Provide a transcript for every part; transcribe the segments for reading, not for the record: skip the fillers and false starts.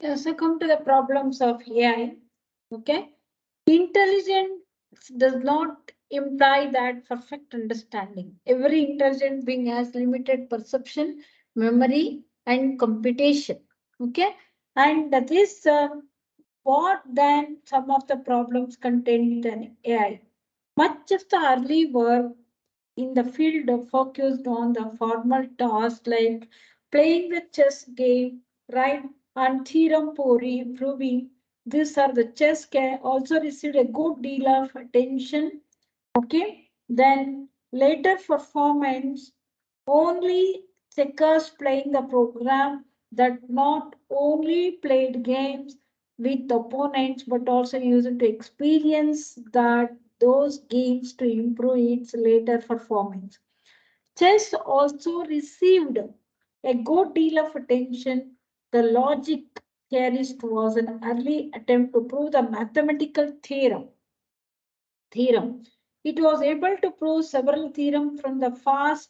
So come to the problems of AI. Okay, intelligence does not imply that perfect understanding. Every intelligent being has limited perception, memory, and computation. Okay, and that is what then some of the problems contained in AI. Much of the early work in the field focused on the formal tasks like playing the chess game, right? And theorem proving these are the chess game also received a good deal of attention. Okay, then later performance only checkers playing the program that not only played games with opponents but also used to experience that those games to improve its later performance. Chess also received a good deal of attention. The logic theorist was an early attempt to prove the mathematical theorem. It was able to prove several theorems from the past,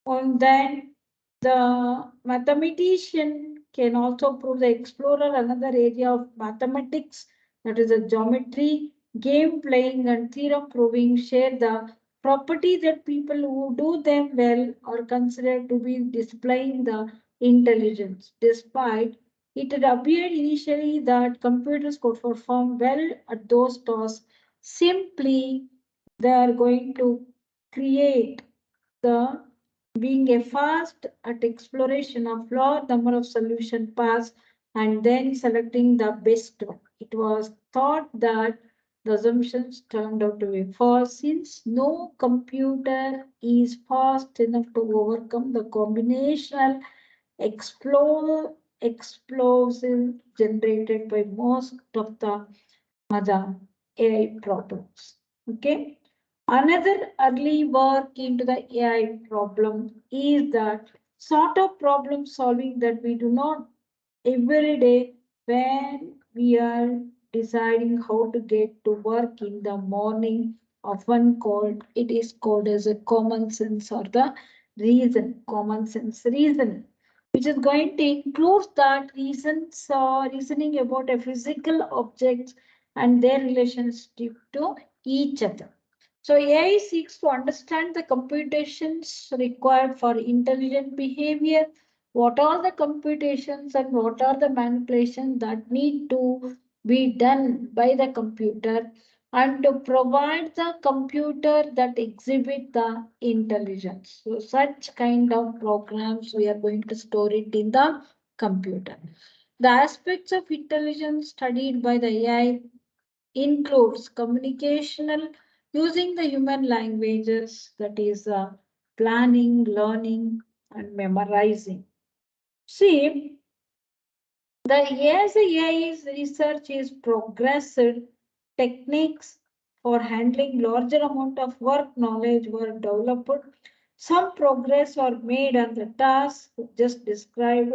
and then the mathematician can also prove the explorer another area of mathematics, that is the geometry, game playing, and theorem proving share the property that people who do them well are considered to be displaying the intelligence. Despite it had appeared initially that computers could perform well at those tasks, simply they are going to create the being a fast at exploration of large number of solution paths and then selecting the best one. It was thought that the assumptions turned out to be false since no computer is fast enough to overcome the combinational explosive generated by most of the other AI problems. Okay. Another early work into the AI problem is that sort of problem solving that we do not every day when we are deciding how to get to work in the morning, often called it is called as a common sense or the common sense reasoning, which is going to include that reasoning about a physical objects and their relationship to each other. So AI seeks to understand the computations required for intelligent behavior. What are the computations and what are the manipulations that need to be done by the computer and to provide the computer that exhibit the intelligence. So such kind of programs we are going to store it in the computer. The aspects of intelligence studied by the AI includes communicational using the human languages, that is planning, learning, and memorizing. See, the as AI's research is progressed, techniques for handling larger amount of work knowledge were developed. Some progress were made on the task just described.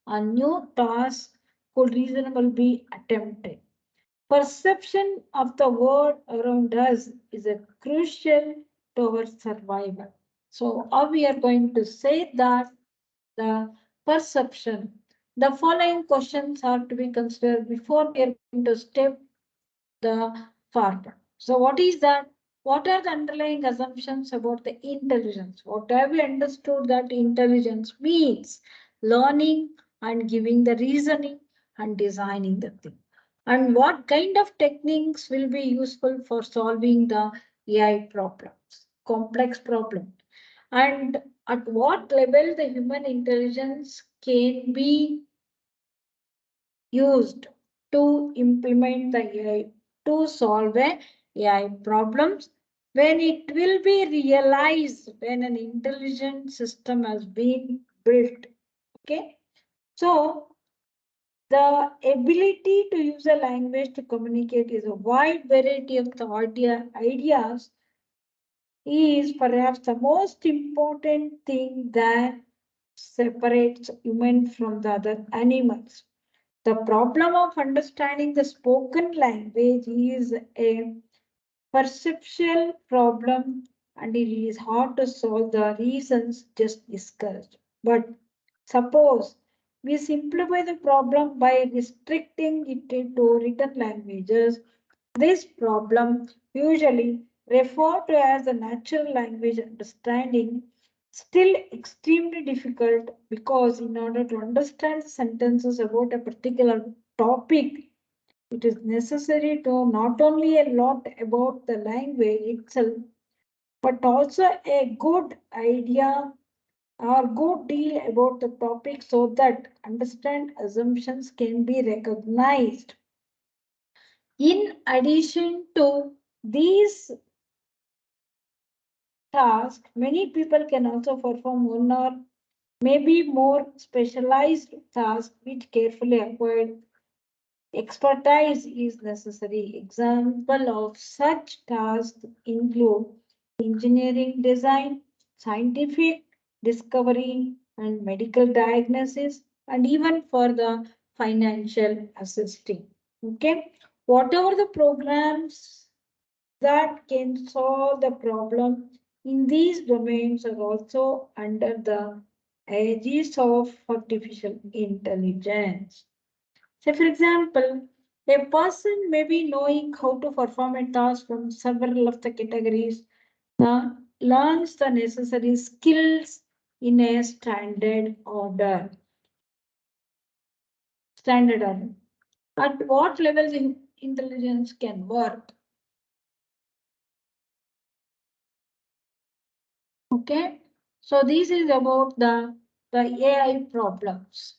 A new task could reasonably be attempted. Perception of the world around us is a crucial to our survival. So, how we are going to say that the perception, the following questions are to be considered before we are going to step the forward. So, what is that? What are the underlying assumptions about the intelligence? What have we understood that intelligence means? Learning and giving the reasoning and designing the thing. And what kind of techniques will be useful for solving the AI problems, complex problems? And at what level the human intelligence can be used to implement the AI to solve a AI problems when it will be realized when an intelligent system has been built. Okay, so the ability to use a language to communicate is a wide variety of the ideas is perhaps the most important thing that separates human from the other animals. The problem of understanding the spoken language is a perceptual problem and it is hard to solve the reasons just discussed. But suppose we simplify the problem by restricting it to written languages. This problem, usually referred to as the natural language understanding, still extremely difficult because in order to understand sentences about a particular topic, it is necessary to not only a lot about the language itself, but also a good idea or good deal about the topic so that understand assumptions can be recognized. In addition to these tasks, many people can also perform one or maybe more specialized tasks which carefully acquired expertise is necessary. Example of such tasks include engineering design, scientific discovery, and medical diagnosis, and even for the financial assisting. Okay, whatever the programs that can solve the problem in these domains are also under the aegis of artificial intelligence. Say, for example, a person may be knowing how to perform a task from several of the categories, learns the necessary skills in a standard order. Standard order. At what levels intelligence can work? Okay, so this is about the AI problems.